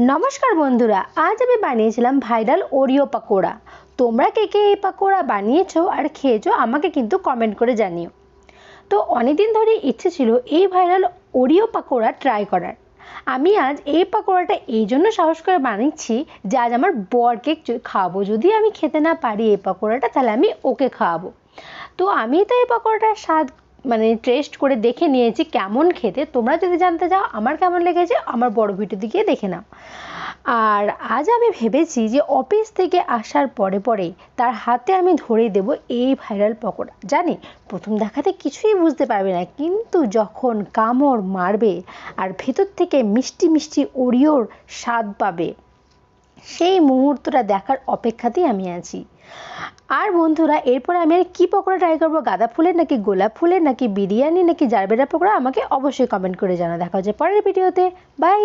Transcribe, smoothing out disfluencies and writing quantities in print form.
নমস্কার বন্ধুরা, আজ আমি বানিয়েছিলাম ভাইরাল ওরিও পাকোড়া। তোমরা কে কে এই পাকোড়া বানিয়েছো আর খেয়েছো আমাকে কিন্তু কমেন্ট করে জানিও। তো অনেকদিন ধরে ইচ্ছে ছিল এই ভাইরাল ওরিও পাকোড়া ট্রাই করার। আমি আজ এই পাকোড়াটা এই জন্য সাহস করে বানিয়েছি যে আজ আমার বরকে খাওয়াবো। যদি আমি খেতে না পারি এই পাকোড়াটা, তাহলে আমি ওকে খাওয়াবো। তো আমি তো এই পাকোড়াটার স্বাদ টেস্ট করে দেখে নিয়েছি কেমন খেতে। তোমরা যদি জানতে চাও আমার কেমন লেগেছে, আমার বড় ভিডিওতে গিয়ে দেখে নাও। আর আজ আমি ভেবেছি যে অফিস থেকে আসার পরে পরে তার হাতে আমি ধরে দেব এই ভাইরাল পকোড়া। জানি প্রথম দেখাতে কিছুই বুঝতে পারবে না, কিন্তু যখন কামড় মারবে আর ভেতর থেকে মিষ্টি মিষ্টি ওরিওর স্বাদ পাবে, সেই মুহূর্তটা দেখার অপেক্ষাতেই আমি আছি। আর বন্ধুরা, এরপরে আমি আর কি পকোড়া ট্রাই করবো, গাঁদা ফুলের নাকি গোলাপ ফুলের নাকি বিরিয়ানি নাকি জারবেরা পকোড়া, আমাকে অবশ্যই কমেন্ট করে জানা। দেখা হচ্ছে পরের ভিডিওতে। বাই।